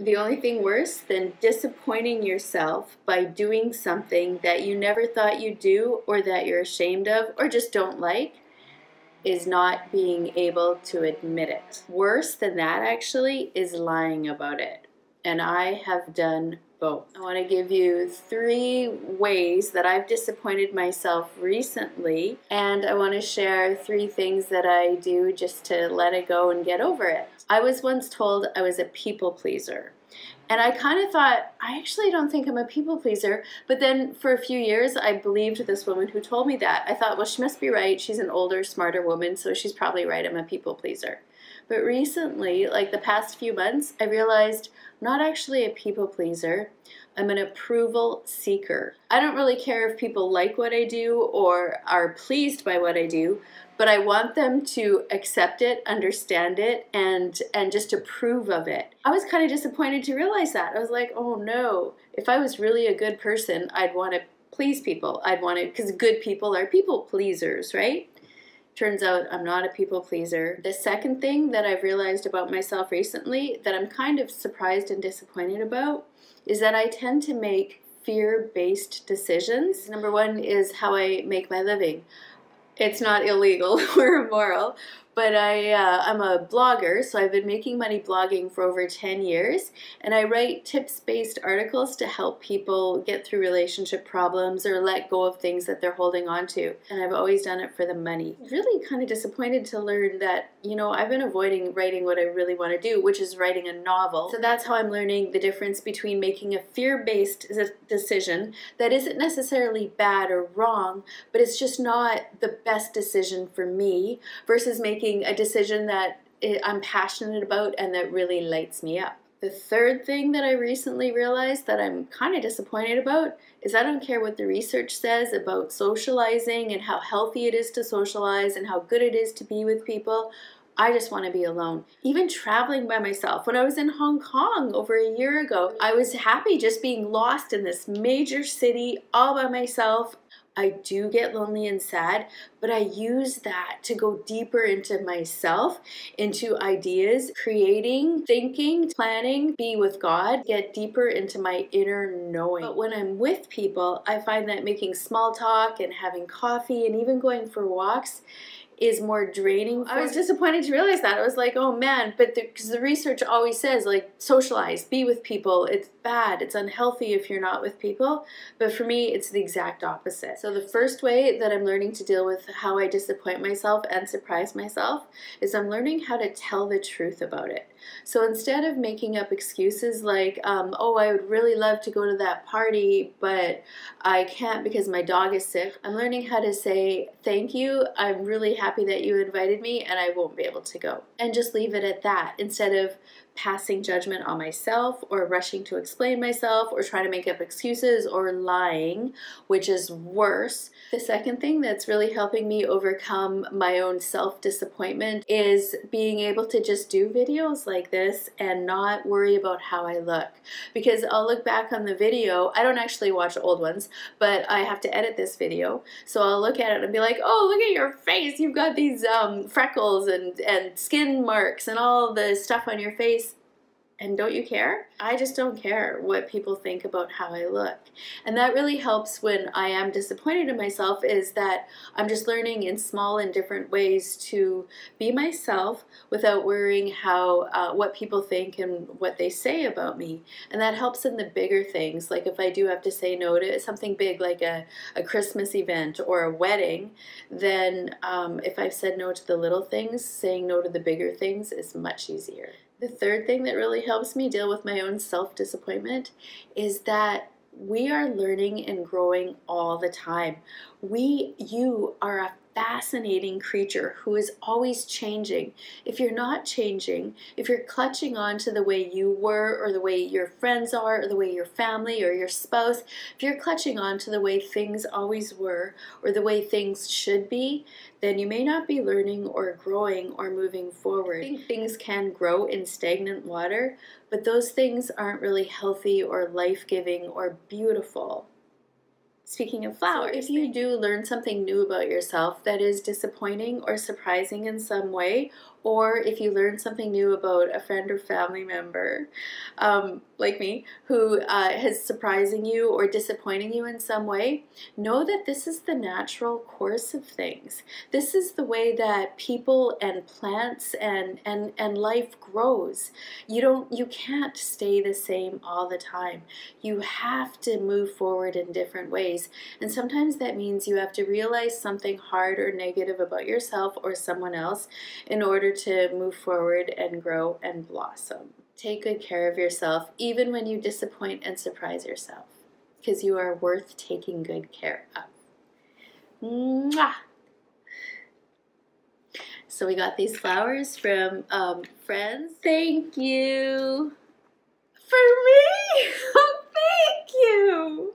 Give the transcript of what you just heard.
the only thing worse than disappointing yourself by doing something that you never thought you'd do, or that you're ashamed of, or just don't like, is not being able to admit it. Worse than that, actually, is lying about it. And I have done both. I want to give you 3 ways that I've disappointed myself recently, and I want to share 3 things that I do just to let it go and get over it. I was once told I was a people pleaser. And I kind of thought, I actually don't think I'm a people pleaser. But then for a few years, I believed this woman who told me that. I thought, well, she must be right. She's an older, smarter woman, so she's probably right. I'm a people pleaser. But recently, like the past few months, I realized I'm not actually a people pleaser. I'm an approval seeker. I don't really care if people like what I do or are pleased by what I do, but I want them to accept it, understand it, and just approve of it. I was kind of disappointed to realize that. I was like, oh no, if I was really a good person, I'd want to please people. I'd want to, because good people are people pleasers, right? Turns out I'm not a people pleaser. The second thing that I've realized about myself recently that I'm kind of surprised and disappointed about is that I tend to make fear-based decisions. Number 1 is how I make my living. It's not illegal or immoral, but I'm a blogger, so I've been making money blogging for over 10 years, and I write tips-based articles to help people get through relationship problems or let go of things that they're holding on to, and I've always done it for the money. Really kind of disappointed to learn that, you know, I've been avoiding writing what I really want to do, which is writing a novel. So that's how I'm learning the difference between making a fear-based decision that isn't necessarily bad or wrong, but it's just not the best decision for me, versus making a decision that I'm passionate about and that really lights me up. The third thing that I recently realized that I'm kind of disappointed about is I don't care what the research says about socializing and how healthy it is to socialize and how good it is to be with people. I just want to be alone. Even traveling by myself. When I was in Hong Kong over a year ago, I was happy just being lost in this major city all by myself. I do get lonely and sad, but I use that to go deeper into myself, into ideas, creating, thinking, planning, be with God, get deeper into my inner knowing. But when I'm with people, I find that making small talk and having coffee and even going for walks is more draining. I was disappointed to realize that. I was like, oh man, but because the research always says, like, socialize, be with people. It's bad, it's unhealthy if you're not with people. But for me, it's the exact opposite. So the first way that I'm learning to deal with how I disappoint myself and surprise myself is I'm learning how to tell the truth about it. So instead of making up excuses like, oh, I would really love to go to that party, but I can't because my dog is sick, I'm learning how to say, thank you, I'm really happy that you invited me and I won't be able to go. And just leave it at that, instead of passing judgment on myself or rushing to explain myself or trying to make up excuses or lying, which is worse. The second thing that's really helping me overcome my own self-disappointment is being able to just do videos like this and not worry about how I look. Because I'll look back on the video, I don't actually watch old ones, but I have to edit this video, so I'll look at it and be like, oh, look at your face, you've got these freckles and skin marks and all the stuff on your face. And don't you care? I just don't care what people think about how I look. And that really helps when I am disappointed in myself, is that I'm just learning in small and different ways to be myself without worrying how what people think and what they say about me. And that helps in the bigger things, like if I do have to say no to something big like a Christmas event or a wedding, then if I've said no to the little things, saying no to the bigger things is much easier. The third thing that really helps me deal with my own self-disappointment is that we are learning and growing all the time. You are a fascinating creature who is always changing. If you're not changing, if you're clutching on to the way you were or the way your friends are or the way your family or your spouse, if you're clutching on to the way things always were or the way things should be, then you may not be learning or growing or moving forward. I think things can grow in stagnant water, but those things aren't really healthy or life-giving or beautiful. Speaking of flowers, so if you do learn something new about yourself that is disappointing or surprising in some way, or if you learn something new about a friend or family member, like me, who is surprising you or disappointing you in some way, know that this is the natural course of things. This is the way that people and plants and life grows. You can't stay the same all the time. You have to move forward in different ways. And sometimes that means you have to realize something hard or negative about yourself or someone else in order to move forward and grow and blossom. Take good care of yourself, even when you disappoint and surprise yourself, because you are worth taking good care of. Mwah! So we got these flowers from friends. Thank you. For me? Oh, thank you.